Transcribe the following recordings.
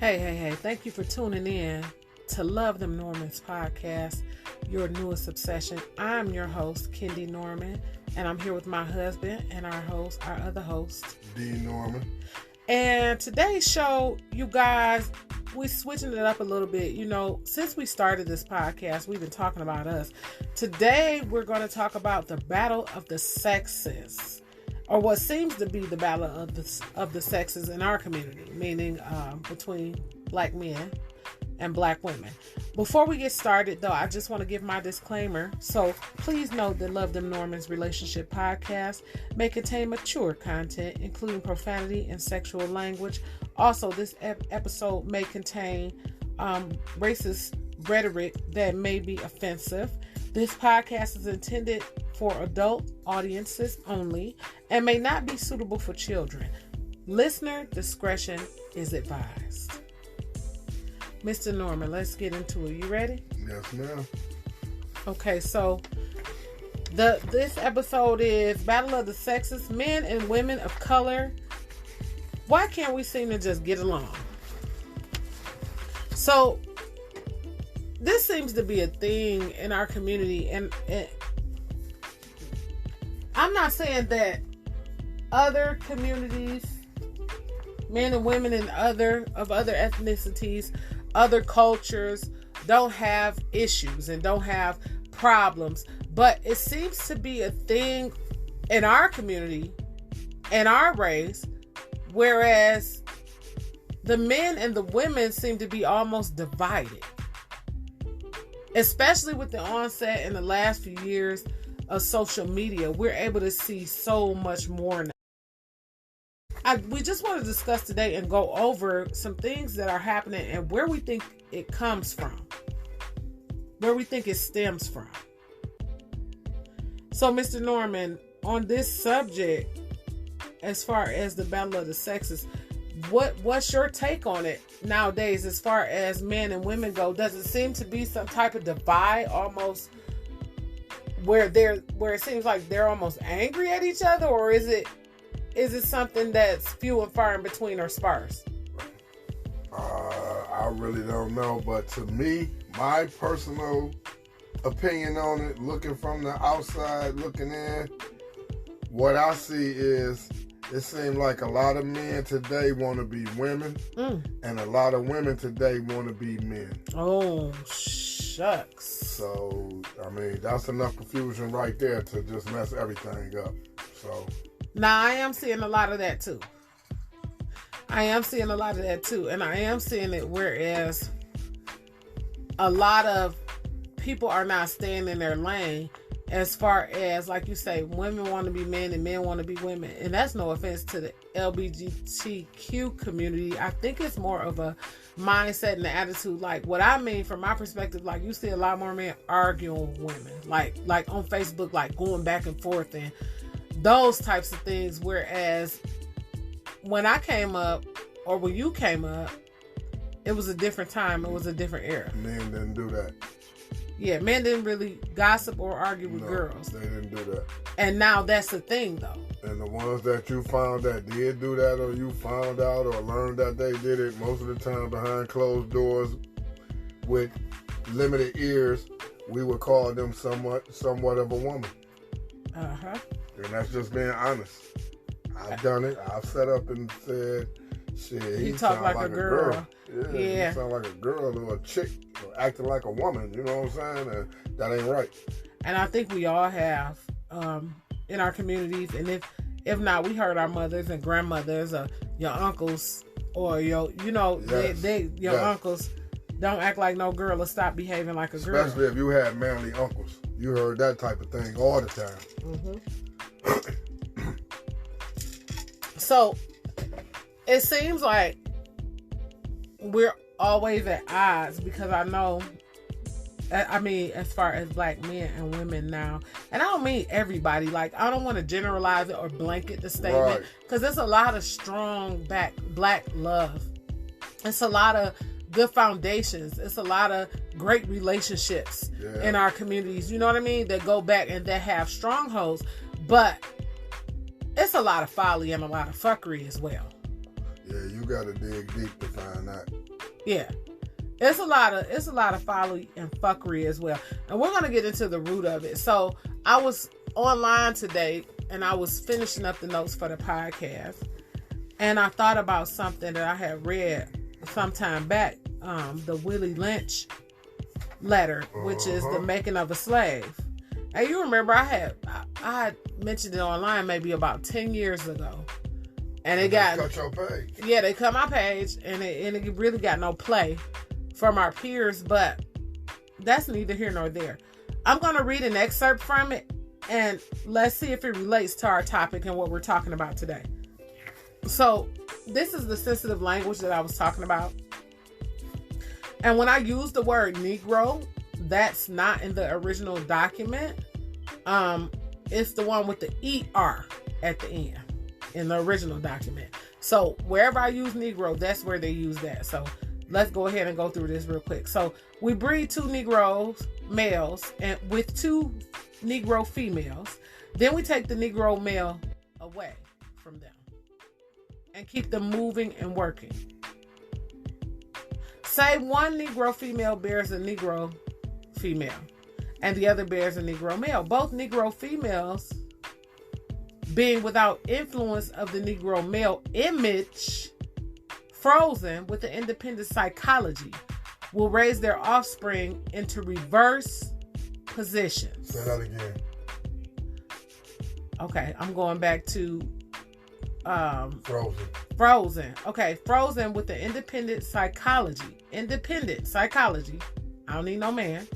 Hey. Thank you for tuning in to Love Them Normans podcast, your newest obsession. I'm your host, Kendi Norman, and I'm here with my husband and our other host, D. Norman. And today's show, you guys, we're switching it up a little bit. You know, since we started this podcast, we've been talking about us. Today, we're going to talk about the battle of the sexes, or what seems to be the battle of the sexes in our community, meaning between black men and black women. Before we get started, though, I just want to give my disclaimer. So please note that Love Them Normans Relationship Podcast may contain mature content, including profanity and sexual language. Also, this episode may contain racist rhetoric that may be offensive. This podcast is intended for adult audiences only and may not be suitable for children. Listener discretion is advised. Mr. Norman, let's get into it. You ready? Yes, ma'am. Okay, so this episode is Battle of the Sexes, Men and Women of Color. Why can't we seem to just get along? So this seems to be a thing in our community, and I'm not saying that other communities, men and women and other ethnicities, other cultures don't have issues and don't have problems, but it seems to be a thing in our community and our race, whereas the men and the women seem to be almost divided, especially with the onset in the last few years of social media. We're able to see so much more now. We just want to discuss today and go over some things that are happening and where we think it comes from, where we think it stems from. So, Mr. Norman, on this subject, as far as the battle of the sexes, what's your take on it nowadays as far as men and women go? Does it seem to be some type of divide almost where it seems like they're almost angry at each other, or is it something that's few and far in between or sparse? I really don't know, but to me, my personal opinion on it, looking from the outside, looking in, what I see is it seems like a lot of men today want to be women, and a lot of women today want to be men. Oh, shucks. So, I mean, that's enough confusion right there to just mess everything up. So, now, I am seeing a lot of that too. And I am seeing it whereas a lot of people are not staying in their lane as far as, like you say, women want to be men and men want to be women. And that's no offense to the LGBTQ community. I think it's more of a mindset and attitude. Like, what I mean from my perspective, like, you see a lot more men arguing with women. Like on Facebook, like going back and forth and those types of things. Whereas when I came up, or when you came up, it was a different time. It was a different era. Men didn't do that. Yeah, men didn't really gossip or argue with girls. They didn't do that. And now that's the thing, though. And the ones that you found that did do that, or you found out or learned that they did it, most of the time behind closed doors with limited ears, we would call them somewhat of a woman. Uh-huh. And that's just being honest. I've done it. I've set up and said, shit, he talk like a girl. Yeah. He sound like a girl or a chick or acting like a woman. You know what I'm saying? And that ain't right. And I think we all have in our communities. And if not, we heard our mothers and grandmothers or your uncles or your uncles don't act like no girl or stop behaving like a girl. Especially if you had manly uncles. You heard that type of thing all the time. Mm-hmm. So it seems like we're always at odds, because I know, I mean, as far as black men and women now, and I don't mean everybody, like, I don't want to generalize it or blanket the statement, because there's a lot of strong black love. It's a lot of good foundations. It's a lot of great relationships in our communities, you know what I mean, that go back and that have strongholds, but it's a lot of folly and a lot of fuckery as well. Yeah, you gotta dig deep to find that. Yeah. It's a lot of folly and fuckery as well. And we're going to get into the root of it. So I was online today and I was finishing up the notes for the podcast. And I thought about something that I had read some time back, the Willie Lynch letter, which is the making of a slave. And you remember I had mentioned it online maybe about 10 years ago. And it got cut your page. Yeah, they cut my page and it really got no play from our peers, but that's neither here nor there. I'm going to read an excerpt from it and let's see if it relates to our topic and what we're talking about today. So this is the sensitive language that I was talking about. And when I use the word Negro, that's not in the original document. It's the one with the ER at the end in the original document. So wherever I use Negro, that's where they use that. So let's go ahead and go through this real quick. So we breed 2 Negroes, males, and with 2 Negro females. Then we take the Negro male away from them and keep them moving and working. Say one Negro female bears a Negro female and the other bears a Negro male. Both Negro females, being without influence of the Negro male image, frozen with the independent psychology, will raise their offspring into reverse positions. Say that again. Okay, I'm going back to Frozen. Frozen. Okay, frozen with the independent psychology. Independent psychology. I don't need no man.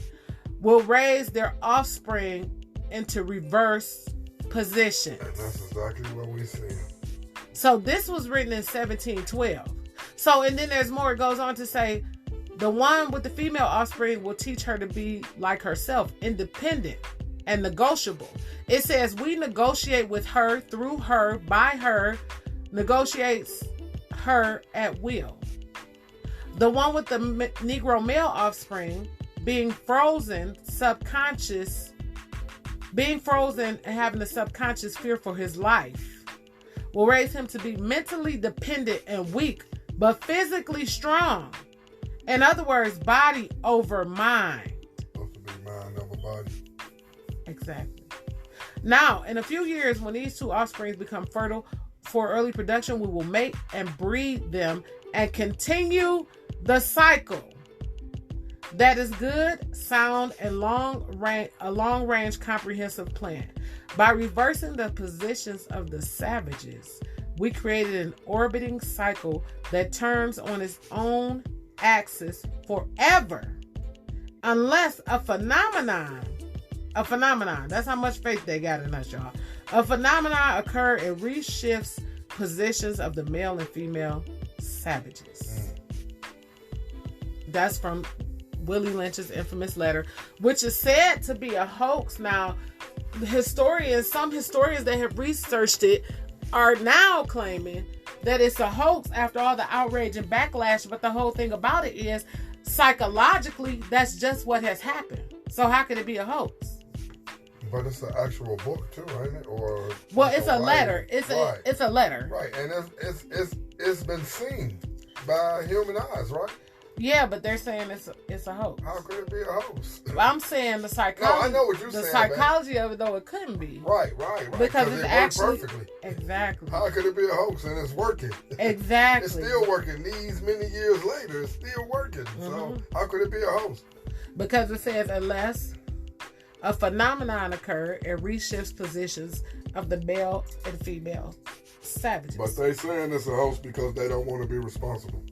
Will raise their offspring into reverse positions. And that's exactly what we see. So this was written in 1712. So, and then there's more. It goes on to say, the one with the female offspring will teach her to be like herself, independent and negotiable. It says, we negotiate with her, through her, by her, negotiates her at will. The one with the Negro male offspring, being frozen and having a subconscious fear for his life, will raise him to be mentally dependent and weak, but physically strong. In other words, body over mind. Supposed to be mind over body. Exactly. Now, in a few years, when these 2 offsprings become fertile for early production, we will mate and breed them and continue the cycle. That is good, sound, and a long-range comprehensive plan. By reversing the positions of the savages, we created an orbiting cycle that turns on its own axis forever, unless a phenomenon, that's how much faith they got in us, y'all. A phenomenon occur and reshifts positions of the male and female savages. That's from Willie Lynch's infamous letter, which is said to be a hoax. Now, some historians that have researched it are now claiming that it's a hoax after all the outrage and backlash. But the whole thing about it is, psychologically, that's just what has happened. So how could it be a hoax? But it's an actual book too, ain't it? Or it's a letter. It's a letter. Right, and it's been seen by human eyes, right? Yeah, but they're saying it's a hoax. How could it be a hoax? I'm saying the psychology. No, I know what you're saying. The psychology of it, though, it couldn't be. Right. Because it's it actually perfectly. Exactly. How could it be a hoax and it's working? Exactly. It's still working. These many years later, it's still working. So how could it be a hoax? Because it says unless a phenomenon occurred, it reshifts positions of the male and female savages. But they saying it's a hoax because they don't want to be responsible.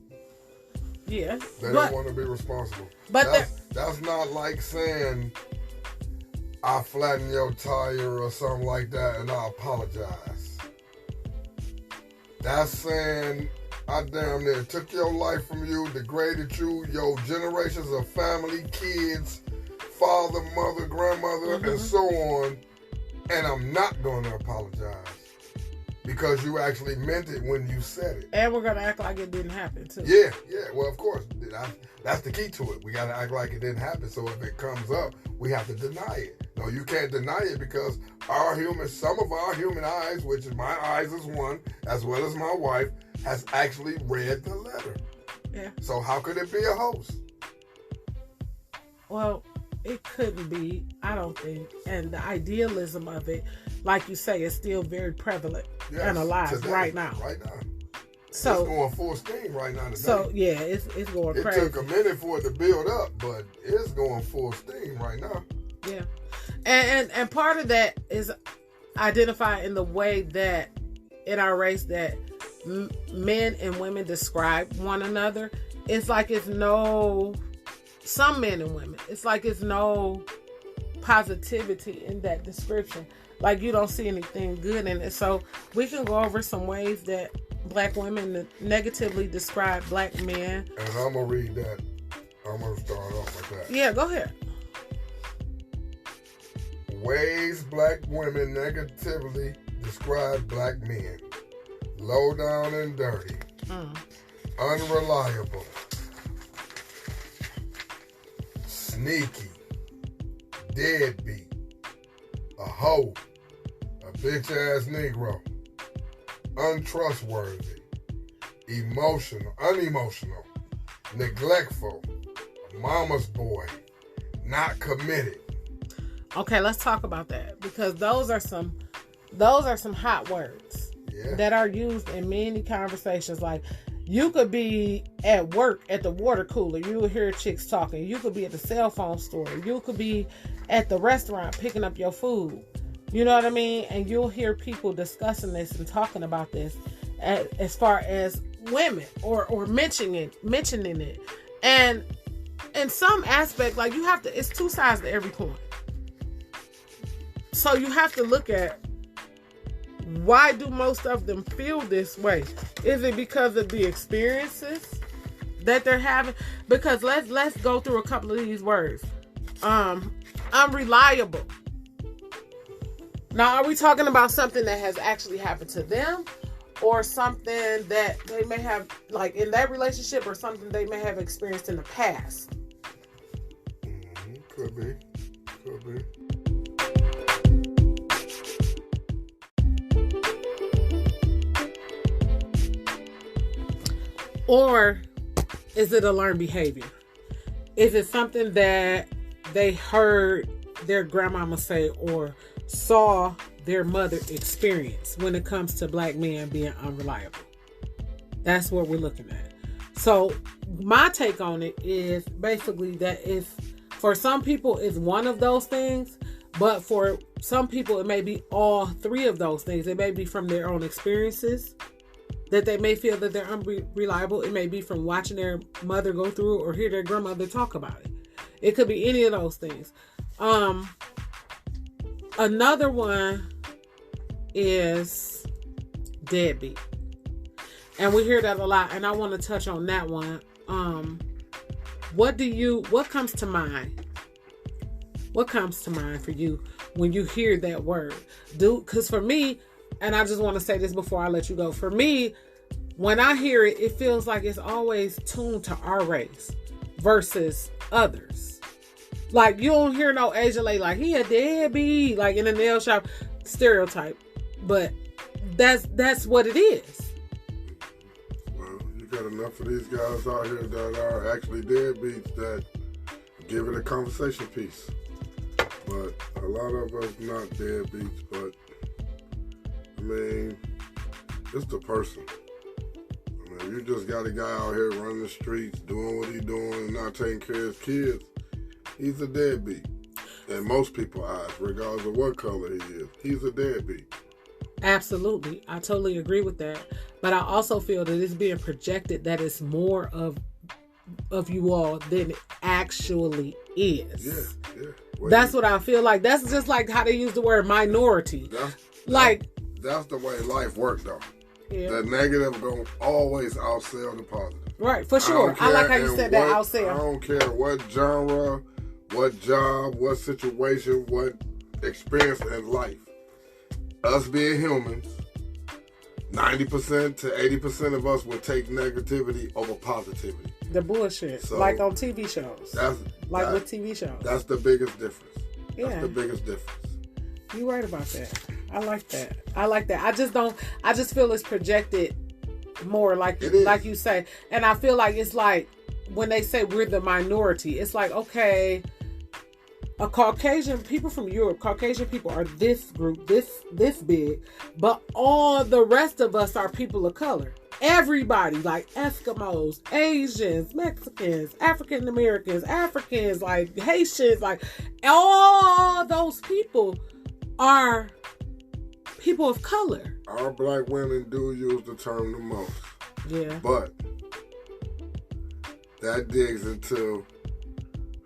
Yeah. They don't want to be responsible. But that's not like saying I flattened your tire or something like that and I apologize. That's saying I damn near took your life from you, degraded you, your generations of family, kids, father, mother, grandmother, and so on, and I'm not going to apologize. Because you actually meant it when you said it. And we're going to act like it didn't happen, too. Yeah. Well, of course. That's the key to it. We got to act like it didn't happen. So if it comes up, we have to deny it. No, you can't deny it because some of our human eyes, which is my eyes is one, as well as my wife, has actually read the letter. Yeah. So how could it be a host? Well, it couldn't be, I don't think. And the idealism of it, like you say, is still very prevalent and alive today, right now. Right now. So it's going full steam right now today. So yeah, it's going crazy. It took a minute for it to build up, but it's going full steam right now. Yeah. And part of that is identified in the way that in our race that men and women describe one another. It's like some men and women, it's like it's no positivity in that description. Like you don't see anything good in it. So we can go over some ways that black women negatively describe black men. And I'm going to read that. I'm going to start off with that. Yeah, go ahead. Ways black women negatively describe black men. Low down and dirty. Unreliable. Sneaky. Deadbeat. A hoe. A bitch ass Negro. Untrustworthy. Unemotional. Neglectful. Mama's boy. Not committed. Okay, let's talk about that because those are some hot words that are used in many conversations. Like you could be at work at the water cooler, you will hear chicks talking. You could be at the cell phone store. You could be at the restaurant picking up your food. You know what I mean? And you'll hear people discussing this and talking about this as far as women or mentioning it. And in some aspect, like it's two sides to every coin. So you have to look at why do most of them feel this way? Is it because of the experiences that they're having? Because let's go through a couple of these words. Unreliable. Now, are we talking about something that has actually happened to them, or something that they may have, like in that relationship, or something they may have experienced in the past? Could be. Or is it a learned behavior? Is it something that they heard their grandmama say or saw their mother experience when it comes to black men being unreliable? That's what we're looking at. So my take on it is basically that for some people it's one of those things, but for some people it may be all three of those things. It may be from their own experiences that they may feel that they're unreliable. It may be from watching their mother go through or hear their grandmother talk about it. It could be any of those things. Another one is deadbeat. And we hear that a lot, and I want to touch on that one. What comes to mind? What comes to mind for you when you hear that word? Because for me, and I just want to say this before I let you go. For me, when I hear it, it feels like it's always tuned to our race versus others. Like, you don't hear no Asian lady like, he a deadbeat, like in a nail shop, stereotype. But that's what it is. Well, you got enough of these guys out here that are actually deadbeats that give it a conversation piece. But a lot of us not deadbeats, but I mean, it's the person. I mean, you just got a guy out here running the streets, doing what he's doing, and not taking care of his kids. He's a deadbeat. In most people's eyes, regardless of what color he is, he's a deadbeat. Absolutely. I totally agree with that. But I also feel that it's being projected that it's more of you all than it actually is. Yeah. That's what I feel like. That's just like how they use the word minority. That's the way life works, though. Yeah. The negative gonna always outsell the positive. Right, for sure. I like how you said that, outsell. I don't care what genre, what job, what situation, what experience in life. Us being humans, 90% to 80% of us will take negativity over positivity. The bullshit. So, like on TV shows. With TV shows. That's the biggest difference. Yeah. That's the biggest difference. You're right about that. I like that. I just feel it's projected more, like you say. And I feel like it's like when they say we're the minority, it's like, okay, a Caucasian, people from Europe, Caucasian people are this group, this big, but all the rest of us are people of color. Everybody, like Eskimos, Asians, Mexicans, African Americans, Africans, like Haitians, like all those people are people of color. Our black women do use the term the most. Yeah. But that digs into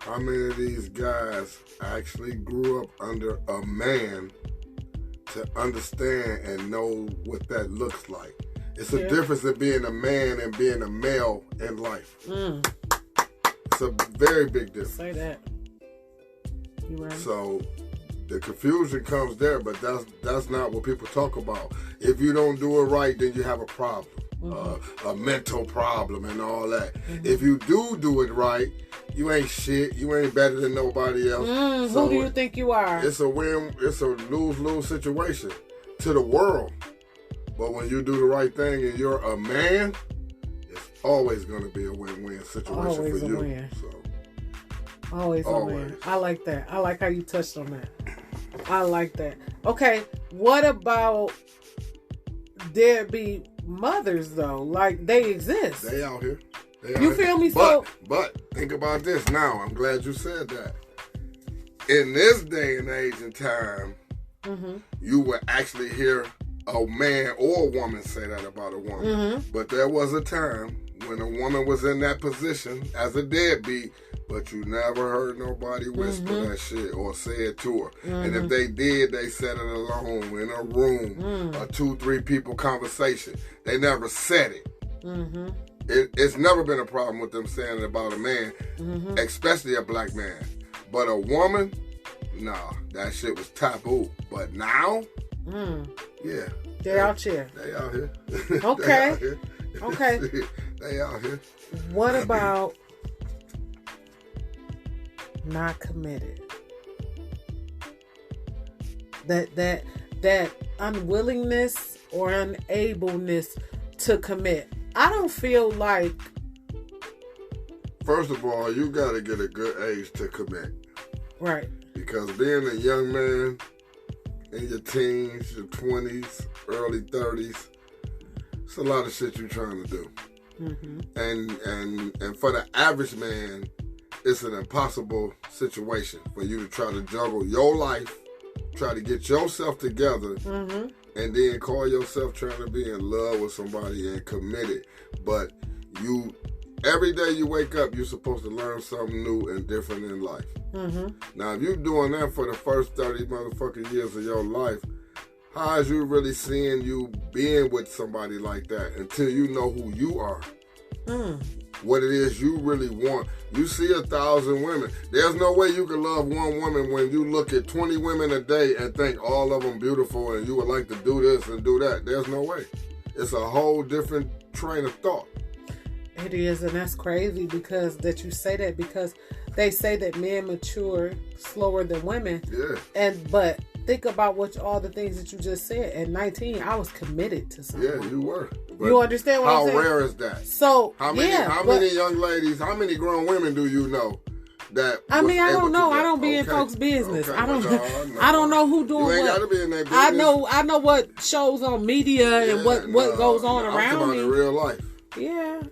how many of these guys actually grew up under a man to understand and know what that looks like. It's a difference in being a man and being a male in life. It's a very big difference. Say that. You're right. So the confusion comes there, but that's not what people talk about. If you don't do it right, then you have a problem. A mental problem and all that. If you do it right, you ain't shit. You ain't better than nobody else. So who do you think you are? It's a win. It's a lose-lose situation to the world. But when you do the right thing and you're a man, it's always going to be a win-win situation Always for a you. win. So Always a win. I like that. I like how you touched on that. I like that. Okay, what about deadbeat mothers though? Like, they exist. They out here. You feel me? But think about this now. I'm glad you said that. In this day and age and time, you will actually hear a man or a woman say that about a woman. But there was a time when a woman was in that position as a deadbeat, but you never heard nobody whisper that shit or say it to her. And if they did, they said it alone in a room, a 2-3 people conversation. They never said it. It's never been a problem with them saying it about a man, especially a black man. But a woman, nah, that shit was taboo. But now, yeah. They're out here. They out here. Okay. They out here. Okay. They out here. What about not committed? That unwillingness or unableness to commit. I don't feel like... First of all, you got to get a good age to commit. Right. Because being a young man in your teens, your 20s, early 30s, it's a lot of shit you're trying to do. And for the average man, it's an impossible situation for you to try to juggle your life, try to get yourself together, and then call yourself trying to be in love with somebody and committed. But every day you wake up, you're supposed to learn something new and different in life. Now, if you're doing that for the first 30 motherfucking years of your life, how is you really seeing you being with somebody like that until you know who you are? What it is you really want. You see 1,000 women. There's no way you can love one woman when you look at 20 women a day and think all of them beautiful and you would like to do this and do that. There's no way. It's a whole different train of thought. It is, and that's crazy because that you say that, because they say that men mature slower than women. Yeah. But think about all the things that you just said. At 19, I was committed to something. Yeah, you were. But you understand what I'm saying? How rare is that? So how many young ladies, how many grown women do you know that? I mean, I don't know. I don't be in folks' business. I don't. I don't know who doing what. You ain't got to be in that business. I know what shows on media and what goes on around me. In real life. Yeah.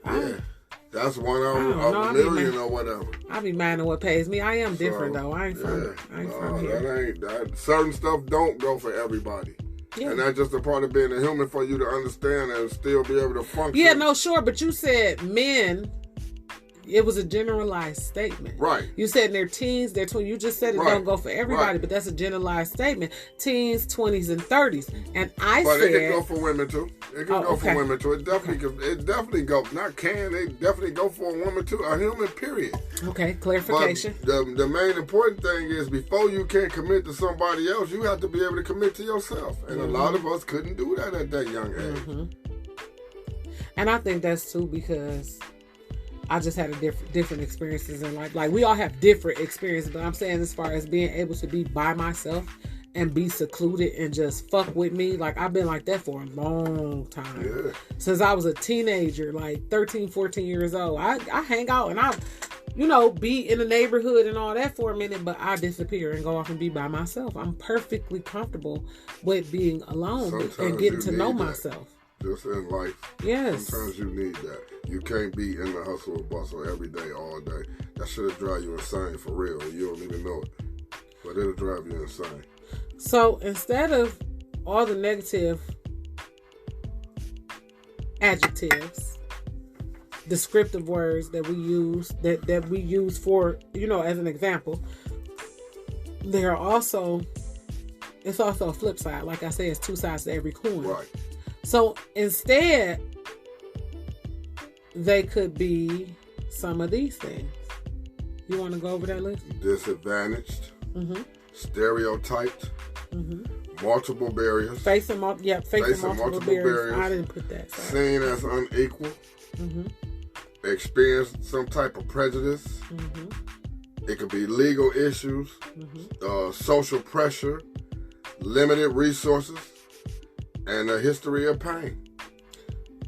That's one of a million or whatever. I be minding what pays me. I am different though. I ain't from here. Certain stuff don't go for everybody. Yeah. And that's just a part of being a human for you to understand and still be able to function. Yeah, no, sure. But you said men. It was a generalized statement. Right. You said in their teens, their 20s. You just said it don't go for everybody, but that's a generalized statement. Teens, 20s, and 30s. And but it can go for women too. It can go for women too. It definitely go. Not can. They definitely go for a woman too. A human, period. Okay, clarification. But the main important thing is before you can commit to somebody else, you have to be able to commit to yourself. And a lot of us couldn't do that at that young age. And I think that's too because I just had different experiences in life. Like, we all have different experiences, but I'm saying as far as being able to be by myself and be secluded and just fuck with me. Like, I've been like that for a long time. Yeah. Since I was a teenager, like 13, 14 years old. I hang out and I, be in the neighborhood and all that for a minute, but I disappear and go off and be by myself. I'm perfectly comfortable with being alone and getting to know myself. Just in life. Yes. Sometimes you need that. You can't be in the hustle and bustle every day, all day. That should drive you insane for real. You don't even know it. But it'll drive you insane. So instead of all the negative adjectives, descriptive words that we use, that we use for, as an example, it's also a flip side. Like I say, it's two sides to every coin. Right. So instead, they could be some of these things. You want to go over that list? Disadvantaged. Mm-hmm. Stereotyped. Mm-hmm. Multiple barriers. Facing multiple barriers. I didn't put that. Sorry. Seen as unequal. Mm-hmm. Experience some type of prejudice. Mm-hmm. It could be legal issues. Mm-hmm. Social pressure. Limited resources. And a history of pain.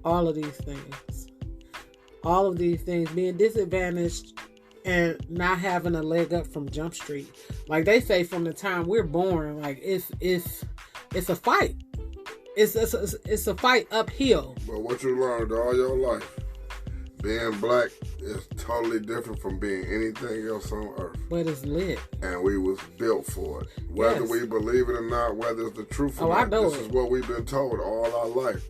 All of these things, being disadvantaged and not having a leg up from Jump Street. Like they say, from the time we're born, like it's a fight. It's a fight uphill. But what you learned all your life, being black is totally different from being anything else on earth. But it's lit. And we was built for it. Whether we believe it or not, whether it's the truth or not, this is what we've been told all our life.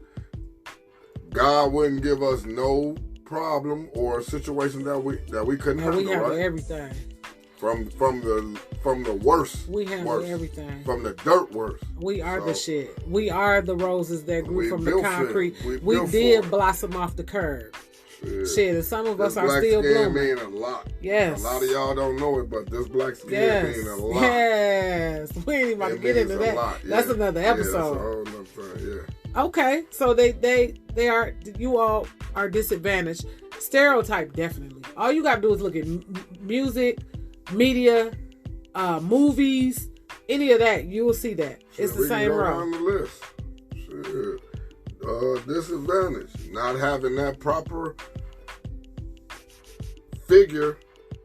God wouldn't give us no problem or situation that we couldn't handle. We handle right? everything. From the worst. We handle everything. From the dirt worst. We are the shit. We are the roses that grew from the concrete. We did blossom off the curb. Shit, and some of us are still blooming. Black skin mean a lot. Yes. A lot of y'all don't know it, but this black skin mean a lot. Yes. We ain't even about to get into that. Yeah. That's another episode. Yeah, that's a whole nother thing, yeah. Okay, so they are, you all are disadvantaged. Stereotype, definitely. All you gotta do is look at music, media, movies, any of that, you will see that. It's the same row. On the list. Shit. Disadvantage, not having that proper figure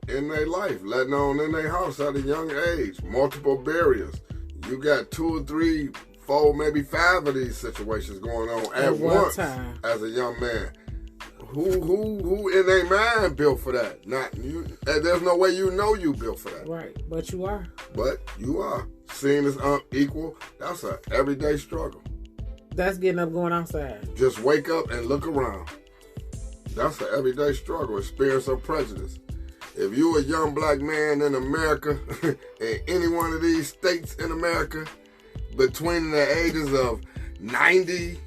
in their life, letting on in their house at a young age. Multiple barriers. You got 2 or 3, 4, maybe 5 of these situations going on at once time. As a young man. Who in their mind built for that? Not you. There's no way you built for that. Right, but you are. Seen as unequal. That's an everyday struggle. That's getting up, going outside. Just wake up and look around. That's an everyday struggle. Experience of prejudice. If you a young black man in America, in any one of these states in America, between the ages of 90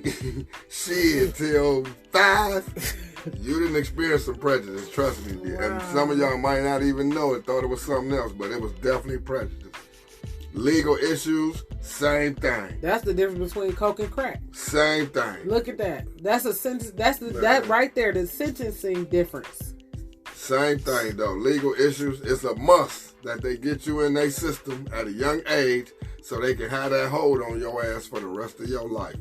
shit till 5, you didn't experience some prejudice, trust me. Wow. And some of y'all might not even know it, thought it was something else, but it was definitely prejudice. Legal issues, same thing. That's the difference between coke and crack. Same thing. Look at that. That's a sentence. That right there, the sentencing difference. Same thing though. Legal issues, it's a must that they get you in their system at a young age so they can have that hold on your ass for the rest of your life.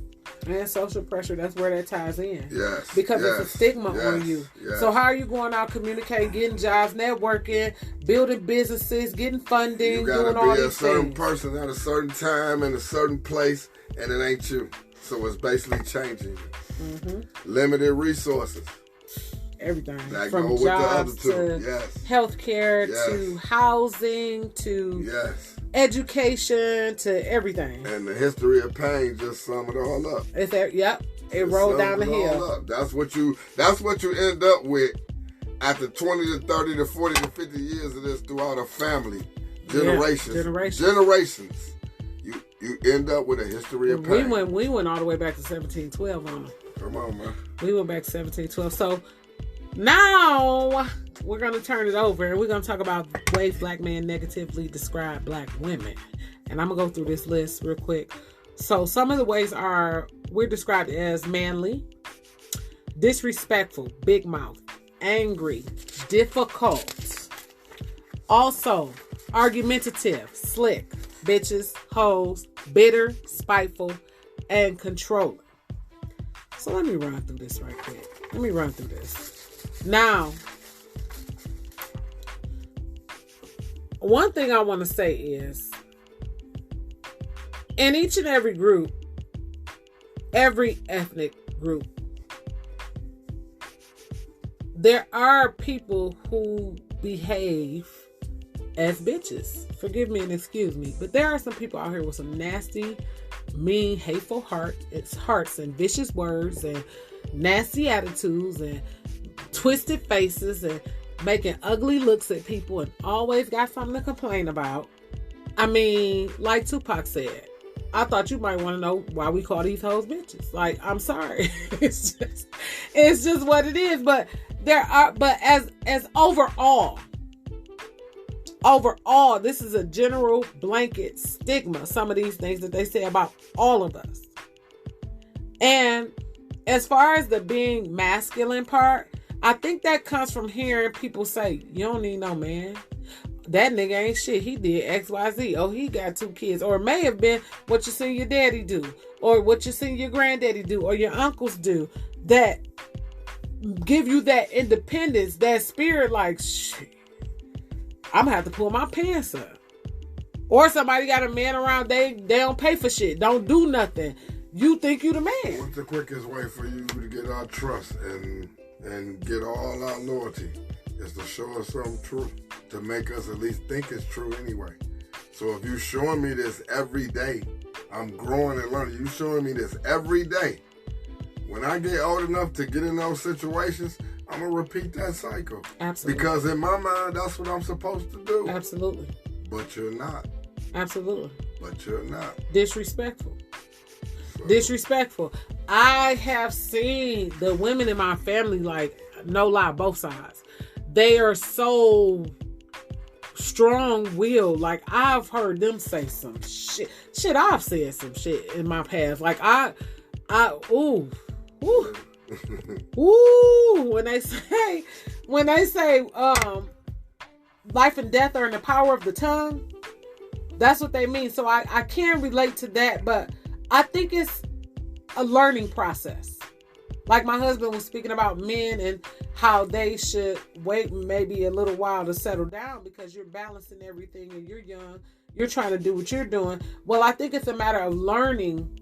And social pressure, that's where that ties in. Yes. Because it's a stigma on you. Yes. So how are you going out communicating, getting jobs, networking, building businesses, getting funding, doing all these things? You gotta be a certain person at a certain time in a certain place, and it ain't you. So it's basically changing you. Mm-hmm. Limited resources. Everything. That from jobs to healthcare to housing to education to everything. And the history of pain just sum it all up. It's that, it rolled down the hill. That's what you end up with after 20 to 30 to 40 to 50 years of this throughout a family. Generations. You end up with a history of pain. We went all the way back to 1712 on them. Come on, man. We went back to 1712. So now we're going to turn it over and we're going to talk about ways black men negatively describe black women. And I'm going to go through this list real quick. So some of the ways we're described as manly, disrespectful, big mouth, angry, difficult, also argumentative, slick, bitches, hoes, bitter, spiteful, and controlling. So let me run through this right quick. Now, one thing I want to say is, in each and every group, every ethnic group, there are people who behave as bitches. Forgive me and excuse me, but there are some people out here with some nasty, mean, hateful hearts and vicious words and nasty attitudes and twisted faces and making ugly looks at people and always got something to complain about. I mean, like Tupac said, I thought you might want to know why we call these hoes bitches. Like, I'm sorry. it's just what it is. But as overall, this is a general blanket stigma. Some of these things that they say about all of us. And as far as the being masculine part, I think that comes from hearing people say, you don't need no man. That nigga ain't shit. He did X, Y, Z. Oh, he got 2 kids. Or it may have been what you seen your daddy do. Or what you seen your granddaddy do. Or your uncles do. That give you that independence, that spirit like, shit, I'm going to have to pull my pants up. Or somebody got a man around, they don't pay for shit. Don't do nothing. You think you the man. What's the quickest way for you to get our trust and get all our loyalty? Is to show us something true, to make us at least think it's true anyway. So if you showing me this every day, I'm growing and learning. You showing me this every day. When I get old enough to get in those situations, I'm going to repeat that cycle. Absolutely. Because in my mind, that's what I'm supposed to do. Absolutely. But you're not. Absolutely. But you're not. Disrespectful. Disrespectful. I have seen the women in my family, like, no lie, both sides. They are so strong-willed. Like, I've heard them say some shit. Shit, I've said some shit in my past. Like, ooh. When they say, life and death are in the power of the tongue, that's what they mean. So I can relate to that, but I think it's a learning process. Like my husband was speaking about men and how they should wait maybe a little while to settle down because you're balancing everything and you're young. You're trying to do what you're doing. Well, I think it's a matter of learning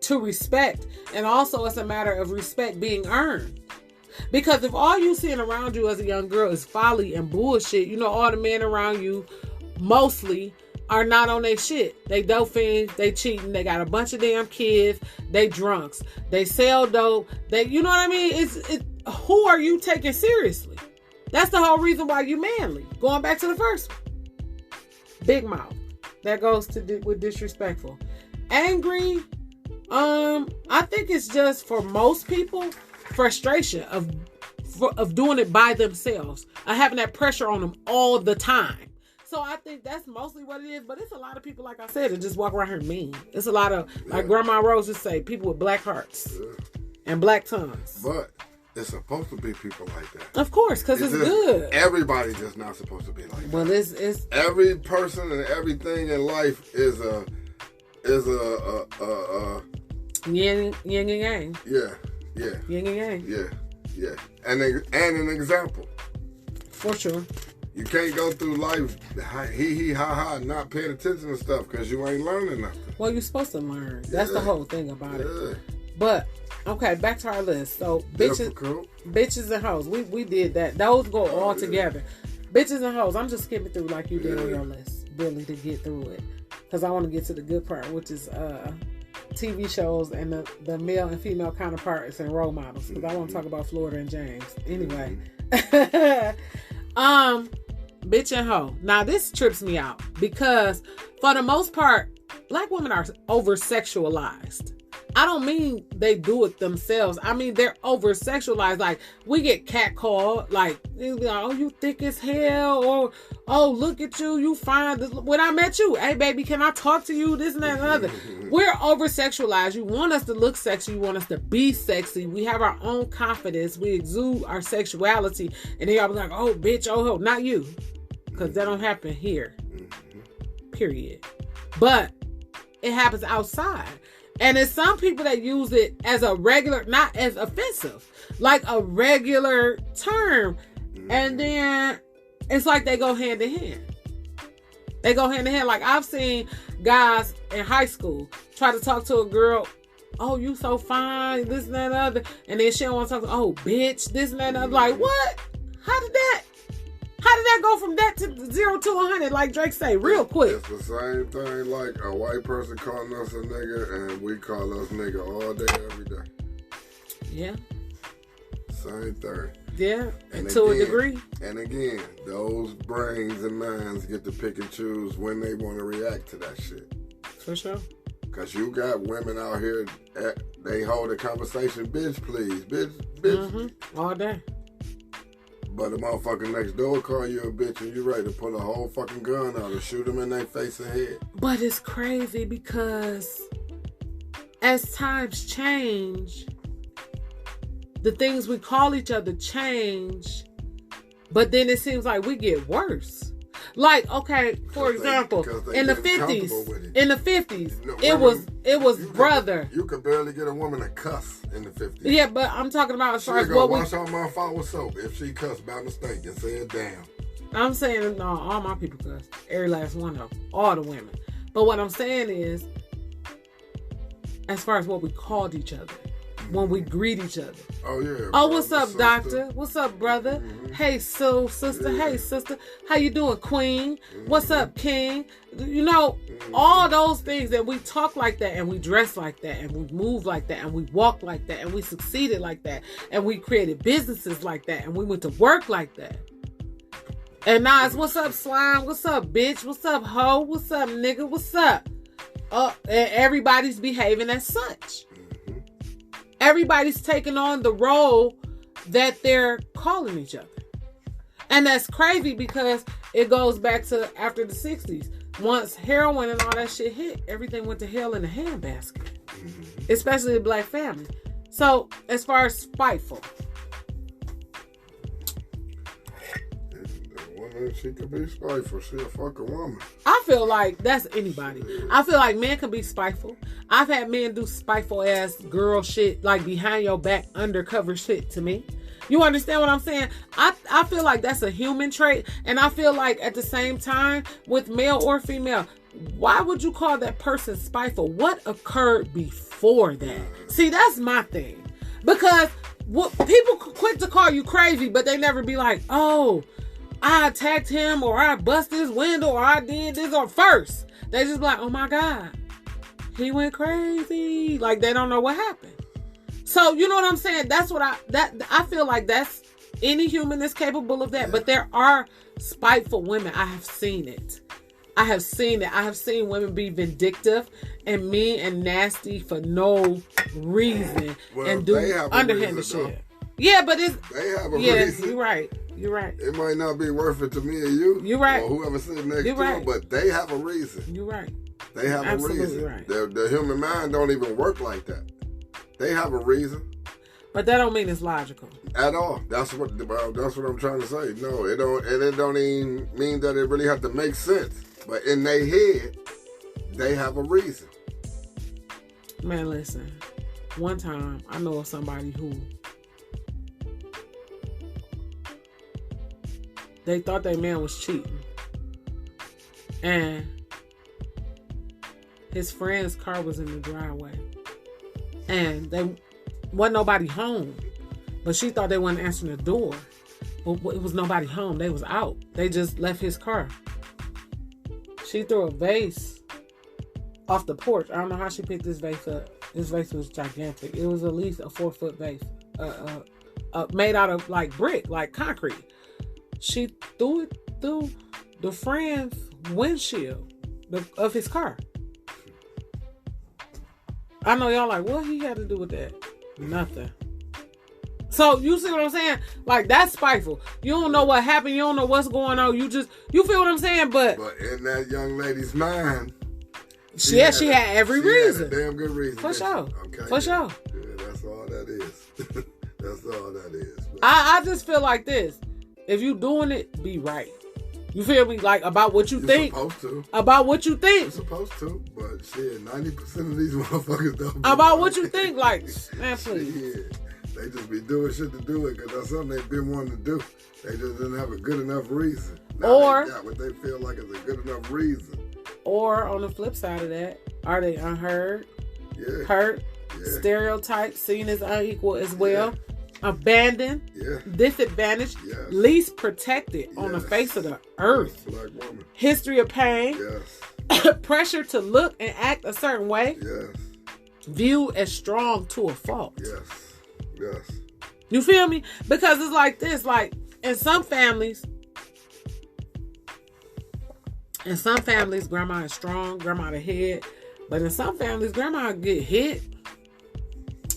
to respect. And also it's a matter of respect being earned. Because if all you seeing around you as a young girl is folly and bullshit, you know, all the men around you mostly are not on their shit. They dope fiends, they cheating, they got a bunch of damn kids, they drunks, they sell dope, you know what I mean? It's who are you taking seriously? That's the whole reason why you manly. Going back to the first one. Big mouth. That goes with disrespectful. Angry, I think it's just for most people, frustration of doing it by themselves, of having that pressure on them all the time. So I think that's mostly what it is. But it's a lot of people, like I said, that just walk around here mean. It's a lot of, like Grandma Rose would say, people with black hearts and black tongues. But it's supposed to be people like that. Of course, because it's good. Everybody's just not supposed to be like that. Well, it's every person and everything in life is a yin and yang. Yeah. Yin and yang. Yeah. And an example. For sure. You can't go through life hee ha ha not paying attention to stuff because you ain't learning nothing. Well, you're supposed to learn. That's the whole thing about it. But okay, back to our list. So bitches and hoes. We did that. Those go all together. Bitches and hoes. I'm just skipping through like you did on your list, Billy, to get through it. Because I want to get to the good part, which is TV shows and the male and female counterparts and role models. Because I want to talk about Florida and James. Anyway. Bitch and hoe. Now this trips me out because for the most part, black women are over-sexualized. I don't mean they do it themselves. I mean they're over-sexualized. Like we get catcalled, like, oh, you thick as hell, or oh, look at you, you fine. When I met you, hey baby, can I talk to you? This and that and other. We're over-sexualized. You want us to look sexy, you want us to be sexy. We have our own confidence. We exude our sexuality, and then y'all be like, oh bitch, oh ho, not you, because that don't happen here. period. But it happens outside. And there's some people that use it as a regular, not as offensive, like a regular term. And then it's like they go hand in hand. They go hand in hand. Like I've seen guys in high school try to talk to a girl, oh, you so fine, this and that and other. And then she don't want to talk to, oh, bitch, this and that and other. Like, what? How did that go from that to 0 to 100, like Drake say, real quick? It's the same thing like a white person calling us a nigga and we call us nigga all day, every day. Yeah. Same thing. Yeah, and to a degree. And again, those brains and minds get to pick and choose when they want to react to that shit. For sure. Because you got women out here, they hold a conversation, bitch, please, bitch. All day. But the motherfucker next door call you a bitch and you ready to pull a whole fucking gun out and shoot them in their face and head. But it's crazy because as times change, the things we call each other change, but then it seems like we get worse. Like, okay, for example, in the 50s, it was brother. You could barely get a woman to cuss in the 50s. Yeah, but I'm talking about as far as what wash all my fault with soap if she cussed by mistake and said damn. I'm saying, no, all my people cuss. Every last one of them. All the women. But what I'm saying is, as far as what we called each other, when we greet each other. Oh, yeah. Oh, what's up, doctor? What's up, brother? Hey, so, sister. Yeah. Hey, sister. How you doing, queen? What's up, king? You know, all those things that we talk like that and we dress like that and we move like that and we walk like that and we succeeded like that and we created businesses like that and we went to work like that. And now it's what's up, slime? What's up, bitch? What's up, hoe? What's up, nigga? What's up? And everybody's behaving as such. Everybody's taking on the role that they're calling each other. And that's crazy because it goes back to after the 60s. Once heroin and all that shit hit, everything went to hell in a handbasket. Especially the black family. So, as far as spiteful. She could be spiteful. She a fucking woman. I feel like that's anybody. I feel like men can be spiteful. I've had men do spiteful ass girl shit, like behind your back, undercover shit to me. You understand what I'm saying? I feel like that's a human trait. And I feel like at the same time, with male or female, why would you call that person spiteful? What occurred before that? See, that's my thing. Because people quick to call you crazy, but they never be like, oh, I attacked him or I busted his window or I did this or first. They just be like, oh my God, he went crazy. Like they don't know what happened. So you know what I'm saying? That's what I feel like that's any human is capable of that. But there are spiteful women. I have seen it. I have seen women be vindictive and mean and nasty for no reason and do underhanded shit. Yeah, but it's they have a reason. You're right. You're right. It might not be worth it to me or you. You're right. Or whoever sitting next to them, but they have a reason. You're right. They have Absolutely a reason. Right. The human mind don't even work like that. They have a reason. But that don't mean it's logical. At all. That's what I'm trying to say. No, it don't, and it don't even mean that it really have to make sense. But in their head, they have a reason. Man, listen. One time, I know of somebody who they thought their man was cheating. And his friend's car was in the driveway. And they wasn't nobody home. But she thought they weren't answering the door. But it was nobody home. They was out. They just left his car. She threw a vase off the porch. I don't know how she picked this vase up. This vase was gigantic. It was at least a 4-foot vase. Made out of like brick, like concrete. She threw it through the friend's windshield of his car. I know y'all like, what he had to do with that? Nothing. So you see what I'm saying? Like that's spiteful. You don't know what happened. You don't know what's going on. You feel what I'm saying? But in that young lady's mind, she had every reason. Had a damn good reason. For sure. Okay. For sure. Yeah, that's all that is. That's all that is. I just feel like this. If you doing it, be right. You feel me? Like, about what you think. Supposed to. About what you think. You're supposed to, but shit, 90% of these motherfuckers don't. About what you think, like, man, please. Yeah, they just be doing shit to do it because that's something they've been wanting to do. They just didn't have a good enough reason. Now Or they got what they feel like is a good enough reason. Or on the flip side of that, are they unheard, hurt, stereotyped, seen as unequal as well, abandoned, disadvantaged, least protected on the face of the earth, Black woman. History of pain, pressure to look and act a certain way, viewed as strong to a fault. Yes. You feel me? Because it's like this, like in some families, grandma is strong, grandma the head. But in some families, grandma get hit.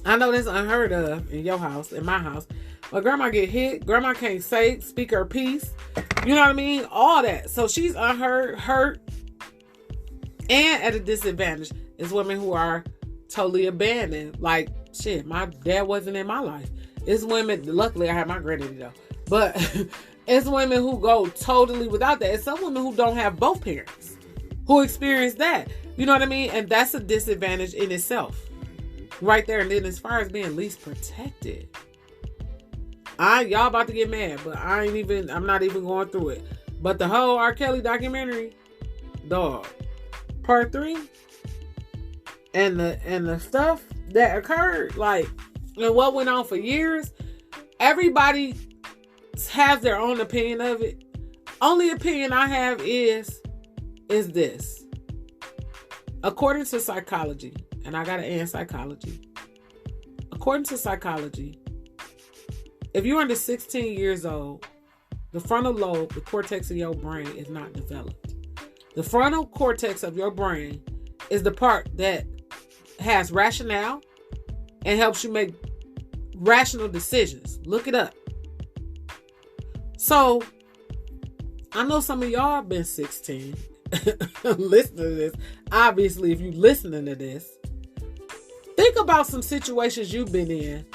I know this unheard of in your house, in my house. But grandma get hit. Grandma can't speak her piece. You know what I mean? All that. So she's unheard, hurt, and at a disadvantage. It's women who are totally abandoned. Like, shit, my dad wasn't in my life. It's women, luckily I have my granddaddy though. But it's women who go totally without that. It's some women who don't have both parents, who experience that. You know what I mean? And that's a disadvantage in itself. Right there. And then as far as being least protected, y'all about to get mad, but I'm not even going through it. But the whole R. Kelly documentary, dog, part 3, and the stuff that occurred, like, and what went on for years, everybody has their own opinion of it. Only opinion I have is this. According to psychology, and I got to end psychology. According to psychology, if you're under 16 years old, the frontal lobe, the cortex of your brain, is not developed. The frontal cortex of your brain is the part that has rationale and helps you make rational decisions. Look it up. So, I know some of y'all have been 16 listening to this. Obviously, if you're listening to this, think about some situations you've been in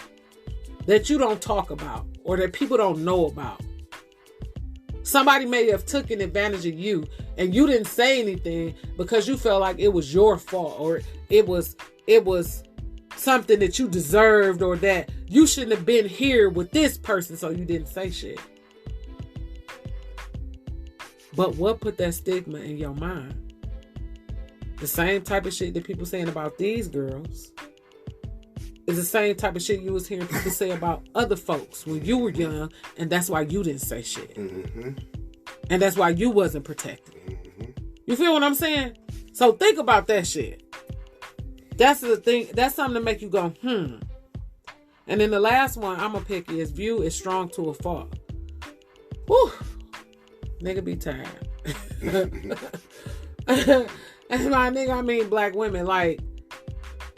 that you don't talk about or that people don't know about. Somebody may have taken advantage of you and you didn't say anything because you felt like it was your fault or it was something that you deserved or that you shouldn't have been here with this person, so you didn't say shit. But what put that stigma in your mind? The same type of shit that people saying about these girls is the same type of shit you was hearing people say about other folks when you were young, and that's why you didn't say shit. Mm-hmm. And that's why you wasn't protected. Mm-hmm. You feel what I'm saying? So think about that shit. That's the thing. That's something to make you go, And then the last one I'm gonna pick is view is strong to a fault. Whew. Nigga be tired. And by nigga, I mean black women. Like,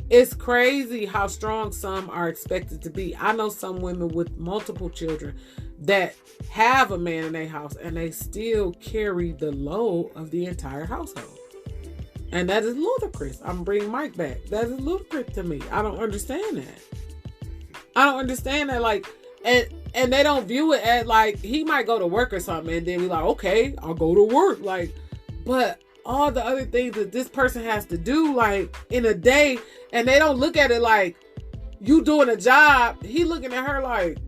it's crazy how strong some are expected to be. I know some women with multiple children that have a man in their house and they still carry the load of the entire household. And that is ludicrous. I'm bringing Mike back. That is ludicrous to me. I don't understand that. Like, and they don't view it as like, he might go to work or something and then be like, okay, I'll go to work. Like, but all the other things that this person has to do, like, in a day, and they don't look at it like you doing a job. He looking at her like,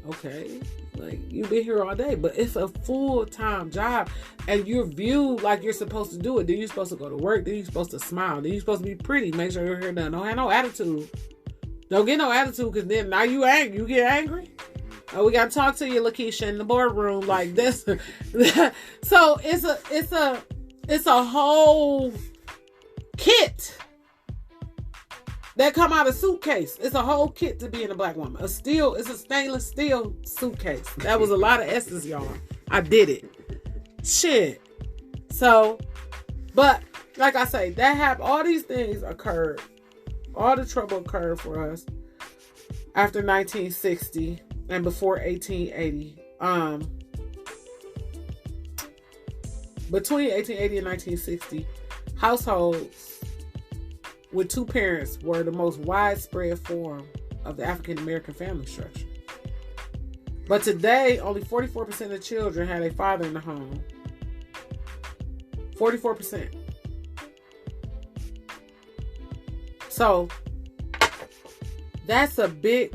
okay, like, you've been here all day, but it's a full-time job, and you're viewed like you're supposed to do it. Then you're supposed to go to work. Then you're supposed to smile. Then you're supposed to be pretty. Make sure your hair done. Don't have no attitude. Don't get no attitude, because then now you angry. You get angry. Oh, we got to talk to you, Lakeisha, in the boardroom like this. So it's a whole kit that come out of suitcase. It's a whole kit to being a black woman. It's a stainless steel suitcase. That was a lot of S's, y'all. I did it. Shit. So, but like I say, that happened. All these things occurred. All the trouble occurred for us after 1960 and before 1880. Between 1880 and 1960, households with two parents were the most widespread form of the African American family structure. But today, only 44% of children had a father in the home, 44%. So that's a big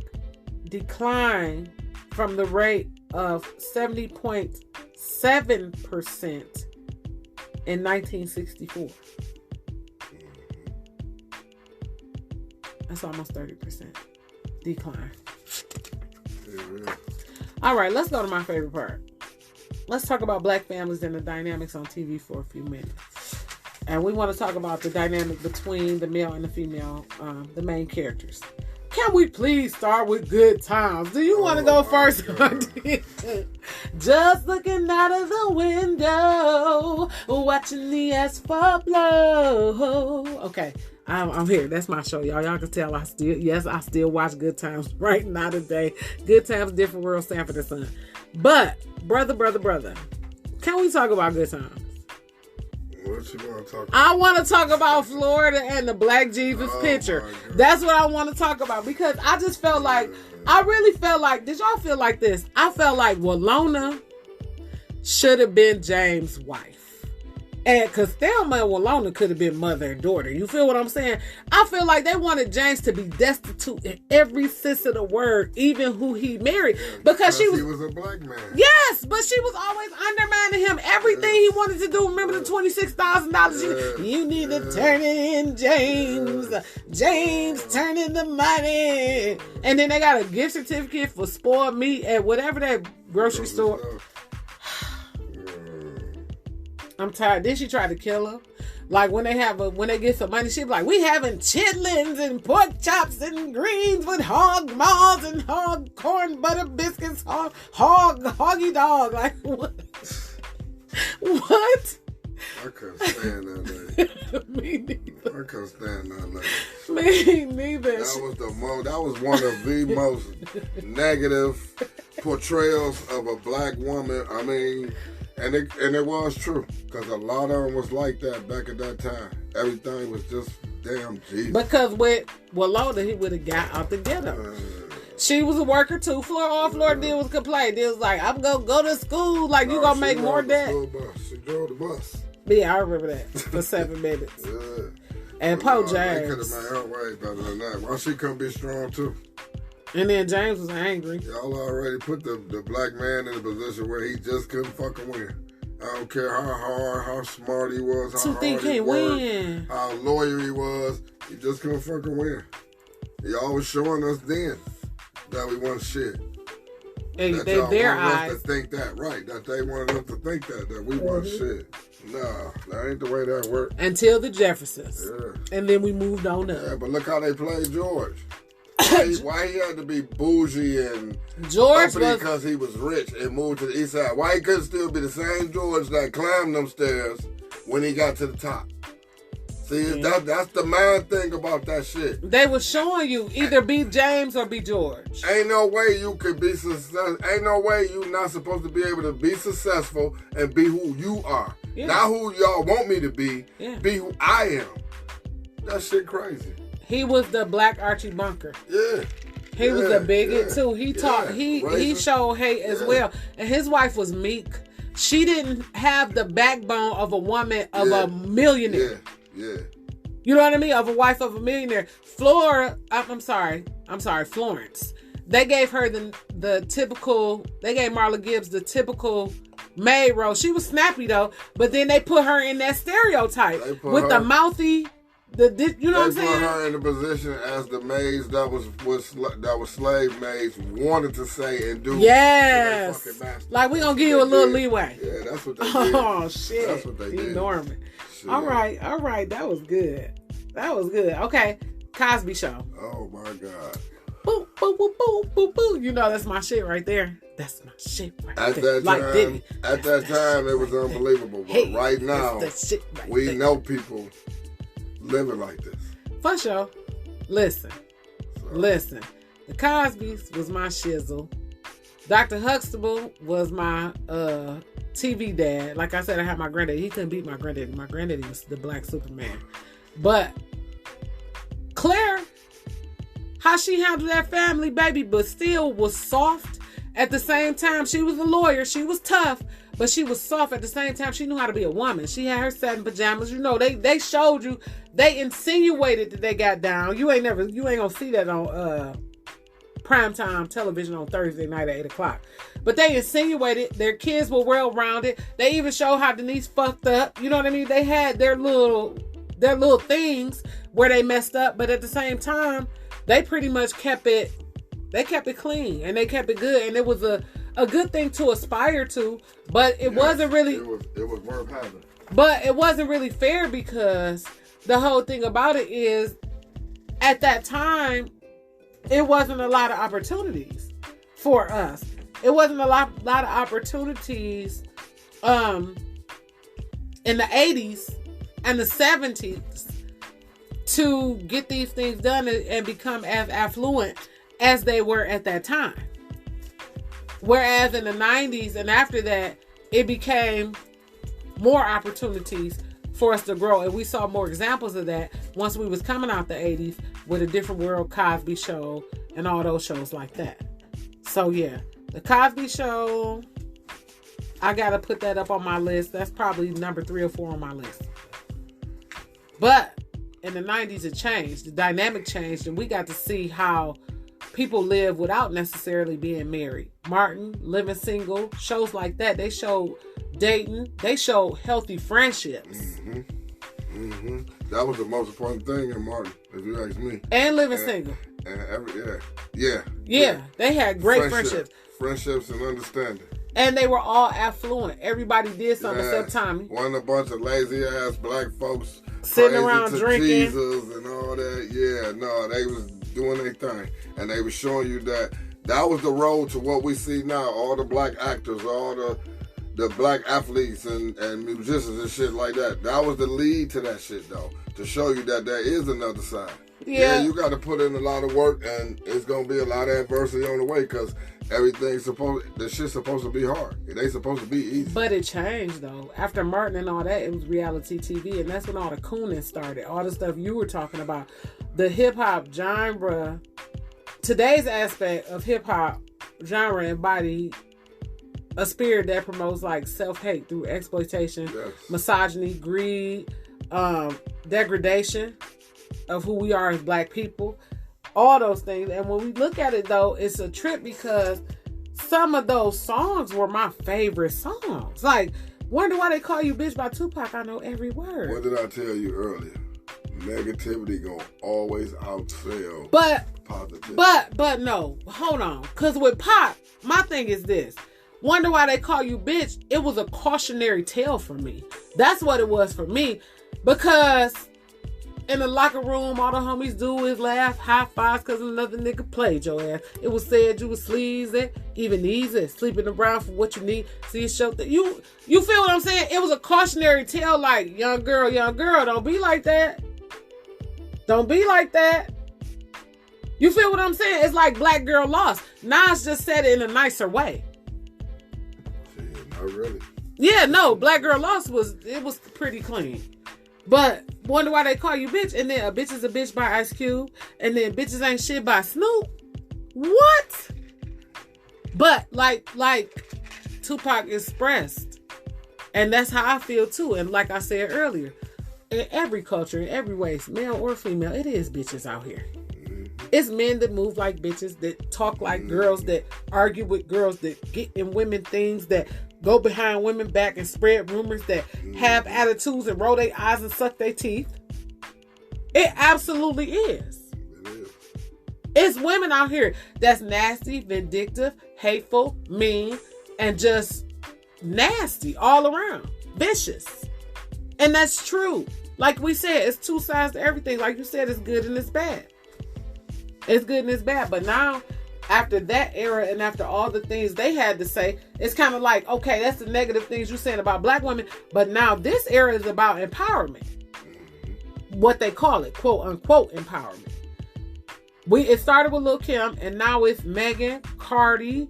decline from the rate of 70.7% in 1964. That's almost 30% decline. Yeah. All right, let's go to my favorite part. Let's talk about black families and the dynamics on TV for a few minutes. And we want to talk about the dynamic between the male and the female, the main characters. Can we please start with Good Times? Do you want to go first? Just looking out of the window, watching the asphalt blow. Okay, I'm here. That's my show, y'all. Y'all can tell I still watch Good Times right now today. Good Times, Different World, Sanford and Son. But, brother, can we talk about Good Times? What you want to talk about? I want to talk about Florida and the Black Jesus picture. That's what I want to talk about, because I just felt like, I really felt like, did y'all feel like this? I felt like Walona should have been James' wife. And because Thelma and Walona could have been mother and daughter. You feel what I'm saying? I feel like they wanted James to be destitute in every sense of the word, even who he married. Because he was a black man. Yes, but she was always undermining him. Everything he wanted to do. Remember the $26,000? You need to turn it in, James. James, turn in the money. And then they got a gift certificate for spoiled meat at whatever that grocery store. I'm tired. Then she tried to kill him. Like when they get some money, she be like, "We having chitlins and pork chops and greens with hog maws and hog corn butter biscuits, hoggy dog." Like what? What? I couldn't stand that lady. Me neither. I couldn't stand that lady. Me neither. That was one of the most negative portrayals of a black woman. I mean. And it was true, because a lot of them was like that back at that time. Everything was just damn Jesus. Because with Walona, he would have got out the ghetto. She was a worker too. All Florida did was complain. They was like, "I'm gonna go to school. Like you gonna make more debt." She drove the bus. Yeah, I remember that for 7 minutes. Yeah. And Poe They could James. have made her way better than that. Why she couldn't be strong too? And then James was angry. Y'all already put the black man in a position where he just couldn't fucking win. I don't care how hard, how smart he was, how hard he worked, how loyal he was. He just couldn't fucking win. He always showing us then that we want shit. And that their wanted eyes. us to think that, right? That they wanted us to think that we want shit. Nah, that ain't the way that worked. Until the Jeffersons. Yeah. And then we moved on up. Yeah, but look how they played George. Why he had to be bougie and George uppity was because he was rich and moved to the east side? Why he couldn't still be the same George that climbed them stairs when he got to the top? See, that's the main thing about that shit. They was showing you either be James or be George. Ain't no way you could be successful. Ain't no way you not supposed to be able to be successful and be who you are. Yeah. Not who y'all want me to be. Yeah. Be who I am. That shit crazy. He was the Black Archie Bunker. Yeah. He was a bigot too. He taught. He Racist. showed hate as well. And his wife was meek. She didn't have the backbone of a woman of a millionaire. Yeah. You know what I mean? Of a wife of a millionaire. Florence. They gave her the typical. They gave Marla Gibbs the typical maid role. She was snappy though, but then they put her in that stereotype with the mouthy. You know what I'm saying? They put her in the position as the maids that was slave maids wanted to say and do. Yes. Like we gonna give you a little leeway. Yeah, that's what they did. Oh shit. That's what they did. Norma. Shit. All right. That was good. Okay. Cosby Show. Oh my God. Boop, boop, boop, boop, boop, boop. You know that's my shit right there. That's my shit right At there. At that time, it was unbelievable. But right now, we know people living like this. For sure. Listen. The Cosbys was my shizzle. Dr. Huxtable was my TV dad. Like I said, I had my granddaddy. He couldn't beat my granddaddy. My granddaddy was the Black Superman. But Claire, how she handled that family, baby, but still was soft at the same time, she was a lawyer. She was tough, but she was soft. At the same time, she knew how to be a woman. She had her satin pajamas. You know, they showed you, they insinuated that they got down. You ain't gonna see that on primetime television on Thursday night at 8 o'clock. But they insinuated their kids were well-rounded. They even showed how Denise fucked up. You know what I mean? They had their little things where they messed up, but at the same time, they pretty much kept it clean and they kept it good, and it was a good thing to aspire to, but it wasn't really it was worth having. But it wasn't really fair, because the whole thing about it is, at that time, it wasn't a lot of opportunities for us. It wasn't a lot of opportunities in the 80s and the 70s to get these things done and become as affluent as they were at that time. Whereas in the 90s and after that, it became more opportunities for us to grow. And we saw more examples of that once we was coming out the 80s with A Different World, Cosby Show, and all those shows like that. So yeah, The Cosby Show, I got to put that up on my list. That's probably number 3 or 4 on my list. But in the 90s, it changed. The dynamic changed, and we got to see how people live without necessarily being married. Martin, Living Single, shows like that. They showed dating. They showed healthy friendships. That was the most important thing in Martin, if you ask me. And Living Single. And Yeah. They had great friendships. Friendships and understanding. And they were all affluent. Everybody did something except Tommy. Wasn't a bunch of lazy ass black folks sitting around drinking Jesus and all that. Yeah, no, they was doing their thing, and they was showing you that was the road to what we see now. All the black actors, all the black athletes and musicians and shit like that. That was the lead to that shit, though, to show you that there is another side. Yeah, you got to put in a lot of work, and it's gonna be a lot of adversity on the way, because the shit's supposed to be hard. It ain't supposed to be easy. But it changed, though. After Martin and all that, it was reality TV, and that's when all the cooning started. All the stuff you were talking about. The hip-hop genre, today's aspect of hip-hop genre embody a spirit that promotes like self-hate through exploitation, misogyny, greed, degradation of who we are as black people. All those things. And when we look at it, though, it's a trip, because some of those songs were my favorite songs. Like, Wonder Why They Call You Bitch by Tupac, I know every word. What did I tell you earlier? Negativity gonna always outsell positivity. But no, hold on. Because with Pop, my thing is this. Wonder Why They Call You Bitch, it was a cautionary tale for me. That's what it was for me. Because in the locker room, all the homies do is laugh, high fives, because another nigga played your ass. It was said you was sleazy, even easy, sleeping around for what you need. See, it showed that you feel what I'm saying? It was a cautionary tale, like, young girl, don't be like that. Don't be like that. You feel what I'm saying? It's like Black Girl Lost. Nas just said it in a nicer way. Shit, not really. Yeah, no, Black Girl Lost was pretty clean. But Wonder Why They Call You Bitch, and then A Bitch Is a Bitch by Ice Cube, and then Bitches Ain't Shit by Snoop. What? But like Tupac expressed, and that's how I feel too. And like I said earlier, in every culture, in every way, male or female, it is bitches out here. It's men that move like bitches, that talk like girls, that argue with girls, that get in women things, that go behind women back and spread rumors, that have attitudes and roll their eyes and suck their teeth. It absolutely is. It is. It's women out here that's nasty, vindictive, hateful, mean, and just nasty all around. Vicious. And that's true. Like we said, it's two sides to everything. Like you said, it's good and it's bad. It's good and it's bad. But now, after that era and after all the things they had to say, it's kind of like, okay, that's the negative things you're saying about black women. But now this era is about empowerment. What they call it, quote unquote, empowerment. It started with Lil' Kim, and now it's Megan, Cardi,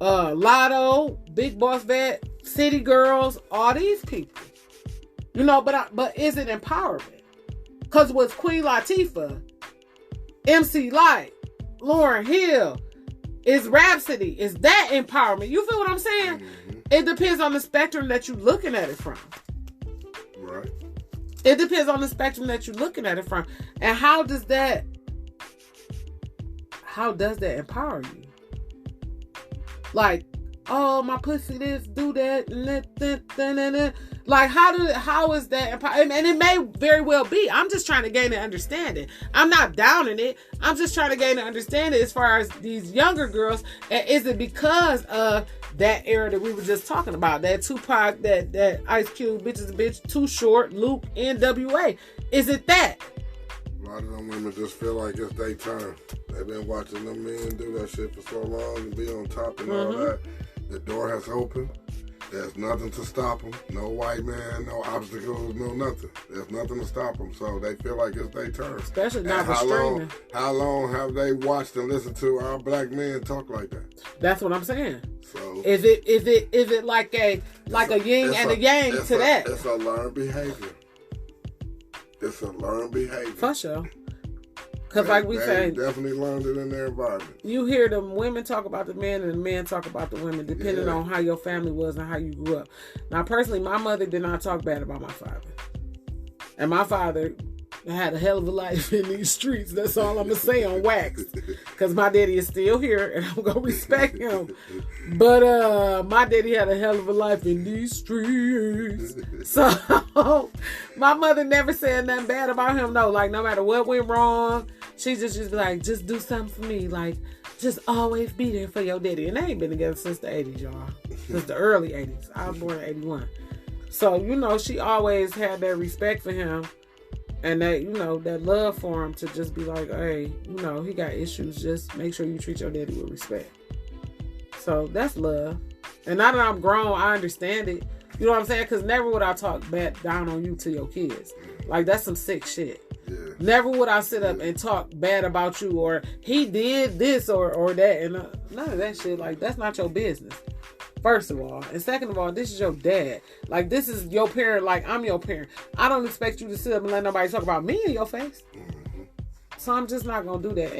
Lotto, Big Boss Vet, City Girls, all these people. You know, but is it empowerment? Because with Queen Latifah, MC Light, Lauryn Hill, Is Rhapsody? Is that empowerment? You feel what I'm saying? Mm-hmm. It depends on the spectrum that you're looking at it from. Right. It depends on the spectrum that you're looking at it from. And how does that empower you? Like, oh, my pussy this, do that, and that. Like, how is that empowering? And it may very well be. I'm just trying to gain an understanding. I'm not downing it. I'm just trying to gain an understanding as far as these younger girls. And is it because of that era that we were just talking about? That Tupac, that Ice Cube, Bitches a Bitch, Too Short, Luke, NWA. Is it that? A lot of them women just feel like it's their turn. They've been watching them men do that shit for so long and be on top and all that. The door has opened. There's nothing to stop them. No white man, no obstacles, no nothing. There's nothing to stop them. So they feel like it's their turn. Especially not for streaming. How long have they watched and listened to our black men talk like that? That's what I'm saying. So is it like a yin and a yang to that? It's a learned behavior. It's a learned behavior. For sure. Because like we say, definitely learned it in their environment. You hear the women talk about the men and the men talk about the women, depending on how your family was and how you grew up. Now, personally, my mother did not talk bad about my father. And my father had a hell of a life in these streets. That's all I'm going to say on wax. Because my daddy is still here and I'm going to respect him. But my daddy had a hell of a life in these streets. So my mother never said nothing bad about him. No, like no matter what went wrong, she just be like, just do something for me. Like, just always be there for your daddy. And they ain't been together since the 80s, y'all. Since the early 80s. I was born in 81. So, you know, she always had that respect for him. And that, you know, that love for him to just be like, hey, you know, he got issues. Just make sure you treat your daddy with respect. So that's love. And now that I'm grown, I understand it. You know what I'm saying? Because never would I talk bad down on you to your kids. Like, that's some sick shit. Yeah. Never would I sit up and talk bad about you or he did this or that. And none of that shit. Like, that's not your business. First of all. And second of all, this is your dad. Like, this is your parent. Like, I'm your parent. I don't expect you to sit up and let nobody talk about me in your face. Mm-hmm. So I'm just not going to do that.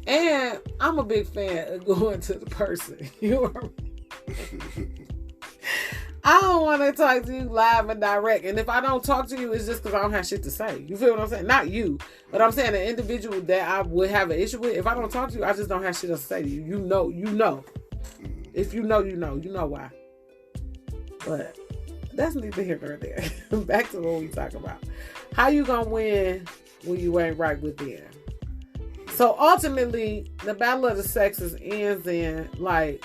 And I'm a big fan of going to the person. You know what I mean? I don't want to talk to you live and direct. And if I don't talk to you, it's just because I don't have shit to say. You feel what I'm saying? Not you. But I'm saying the individual that I would have an issue with, if I don't talk to you, I just don't have shit to say to you. You know. If you know, you know why. But that's neither here nor there. Back to what we talk about. How you gonna win when you ain't right with them? So ultimately, the battle of the sexes ends in, like,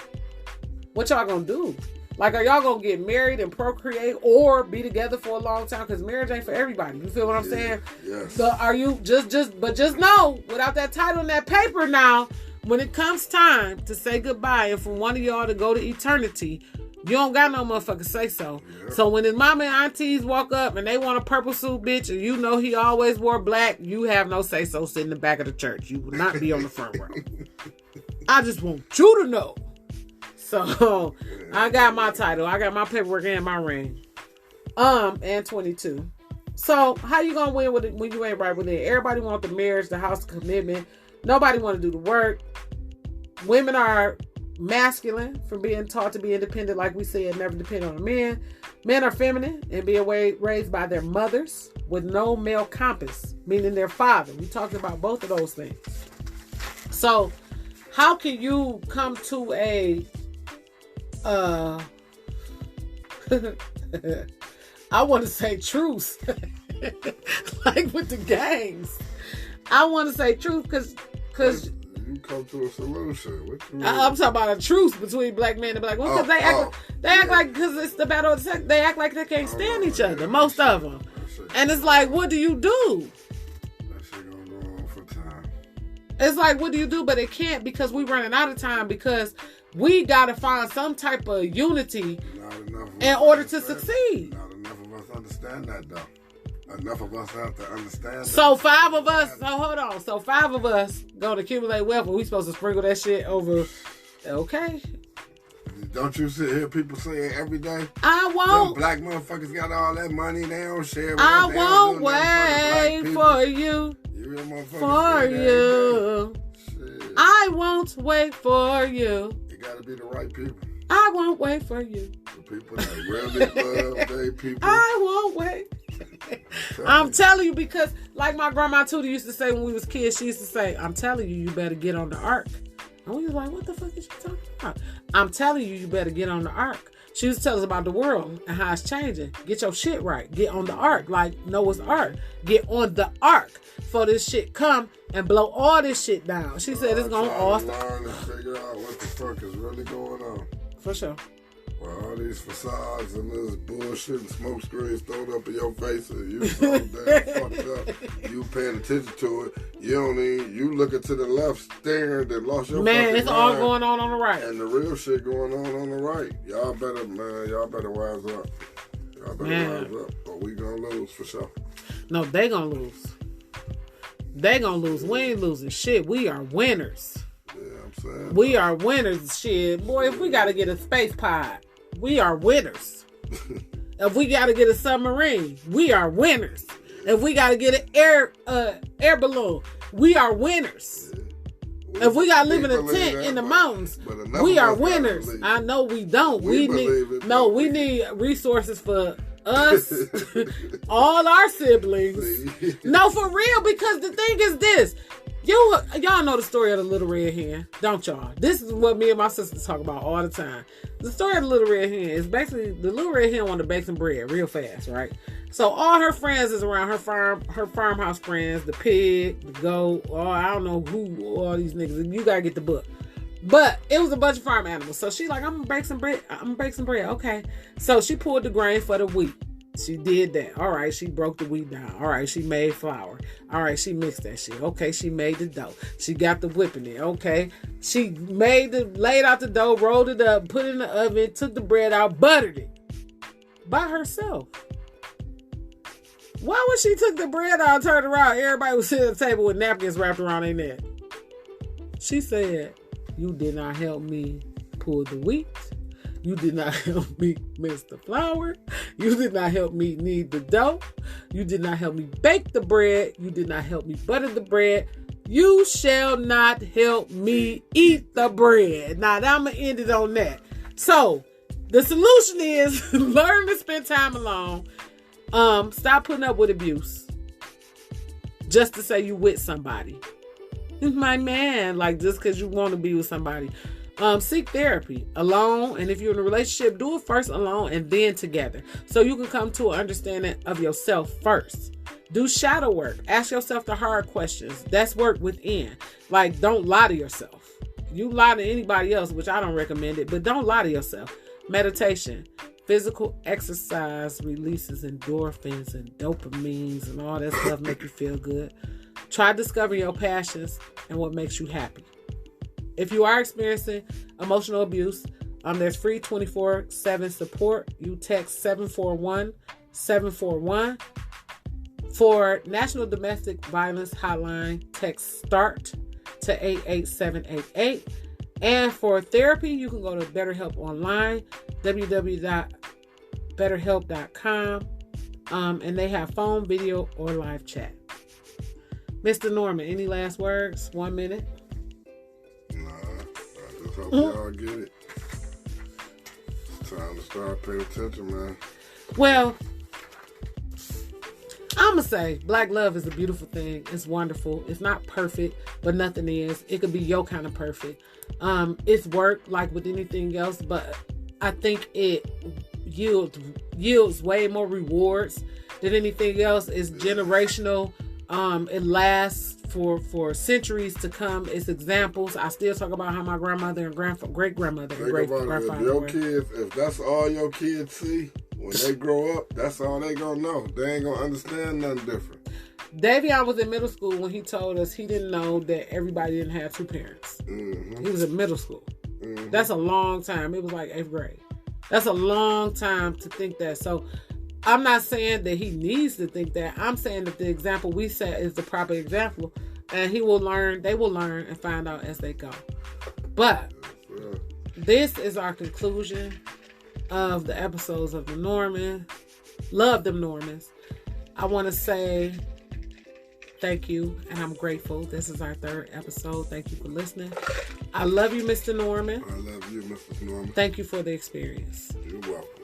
what y'all gonna do? Like, are y'all gonna get married and procreate or be together for a long time? Because marriage ain't for everybody. You feel what I'm saying? Yes. So are you just know, without that title and that paper now, when it comes time to say goodbye and for one of y'all to go to eternity, you don't got no motherfucker say so. Yeah. So when his mama and aunties walk up and they want a purple suit, bitch, and you know he always wore black, you have no say so. Sit in the back of the church. You will not be on the front row. I just want you to know. So I got my title. I got my paperwork and my ring. And 22. So how you gonna win with it when you ain't right with it? Everybody want the marriage, the house, the commitment. Nobody want to do the work. Women are masculine from being taught to be independent, like we said, never depend on a man. Men are feminine and being raised by their mothers with no male compass, meaning their father. We talked about both of those things. So how can you come to a I want to say truce like with the gangs. I want to say truth because you come to a solution. I'm talking about a truce between black men and black women because they act like because it's the battle of the sex. They act like they can't stand each other. Most of them, and it's like, what do you do? That shit gonna go on for time. It's like, what do you do? But it can't because we running out of time because we gotta find some type of unity in order to succeed. Not enough of us understand that though. Enough of us have to understand. So 5 of us. So hold on. So 5 of us gonna accumulate wealth, but we supposed to sprinkle that shit over. Okay. Don't you see hear people saying every day? I won't. Them black motherfuckers got all that money. They don't share. I won't wait for you. You real motherfuckers for you. I I won't wait for you. It got to be the right people. I won't wait for you. The people that really love their people. I won't wait. I'm telling you, because like my grandma Tootie used to say when we was kids, she used to say, I'm telling you, you better get on the ark. And we was like, what the fuck is she talking about? I'm telling you, you better get on the ark. She used to tell us about the world and how it's changing. Get your shit right. Get on the ark, like Noah's ark. Get on the ark for this shit come and blow all this shit down. She said it's gonna all learn and figure out what the fuck is really going on. For sure. Well, all these facades and this bullshit and smoke screens thrown up in your face and you so damn fucked up. You paying attention to it. You don't even, you looking to the left, staring that lost your man, it's mind, all going on the right. And the real shit going on the right. Y'all better wise up. Y'all better wise up. Or we gonna lose for sure. No, they gonna lose. They gonna lose. We ain't losing shit. We are winners. Yeah, I'm saying. We are winners, shit. Boy, if we gotta get a space pod, we are winners. If we gotta get a submarine, we are winners. If we gotta get an air balloon, we are winners. Yeah. If we gotta live in a tent in the mountains, we are winners. I know we don't. We need resources for us, all our siblings. No, for real, because the thing is this. Y'all know the story of the little red hen, don't y'all? This is what me and my sisters talk about all the time. The story of the little red hen is basically the little red hen wanted to bake some bread real fast, right? So all her friends is around her farmhouse friends, the pig, the goat, I don't know who, all these niggas. You gotta get the book. But it was a bunch of farm animals. So she like, I'm gonna bake some bread. Okay. So she pulled the grain for the wheat. She did that. All right, she broke the wheat down. All right, she made flour. All right, she mixed that shit. Okay, she made the dough. She got the whipping it. Okay, she laid out the dough, rolled it up, put it in the oven, took the bread out, buttered it by herself. Why when she took the bread out, turned around, everybody was sitting at the table with napkins wrapped around their neck? She said, "You did not help me pull the wheat. You did not help me mix the flour. You did not help me knead the dough. You did not help me bake the bread. You did not help me butter the bread. You shall not help me eat the bread." Now, I'm going to end it on that. So, the solution is learn to spend time alone. Stop putting up with abuse just to say you with somebody. He's my man, like just because you want to be with somebody. Seek therapy alone, and if you're in a relationship, do it first alone and then together, so you can come to an understanding of yourself first. Do shadow work. Ask yourself the hard questions. That's work within. Like, don't lie to yourself. You lie to anybody else, which I don't recommend it, but don't lie to yourself. Meditation. Physical exercise releases endorphins and dopamines and all that stuff make you feel good. Try discovering your passions and what makes you happy. If you are experiencing emotional abuse, there's free 24/7 support. You text 741-741. For National Domestic Violence Hotline, text START to 88788. And for therapy, you can go to BetterHelp online, www.betterhelp.com. And they have phone, video, or live chat. Mr. Norma, any last words? 1 minute. I hope y'all get it. It's time to start paying attention, man. Well, I'm going to say black love is a beautiful thing. It's wonderful. It's not perfect, but nothing is. It could be your kind of perfect. It's work like with anything else, but I think it yields way more rewards than anything else. It's generational. It lasts for centuries to come. It's examples. I still talk about how my grandmother and great-grandmother and great-grandfather were. If that's all your kids see when they grow up, that's all they gonna know. They ain't gonna understand nothing different. Davion was in middle school when he told us he didn't know that everybody didn't have two parents. Mm-hmm. He was in middle school. Mm-hmm. That's a long time. It was like 8th grade. That's a long time to think that. So I'm not saying that he needs to think that. I'm saying that the example we set is the proper example, and they will learn and find out as they go. But this is our conclusion of the episodes of the Norman. Love them Normans. I want to say Thank you, and I'm grateful. This is our 3rd episode. Thank you for listening. I love you, Mr. Norman. I love you, Mrs. Norman. Thank you for the experience. You're welcome.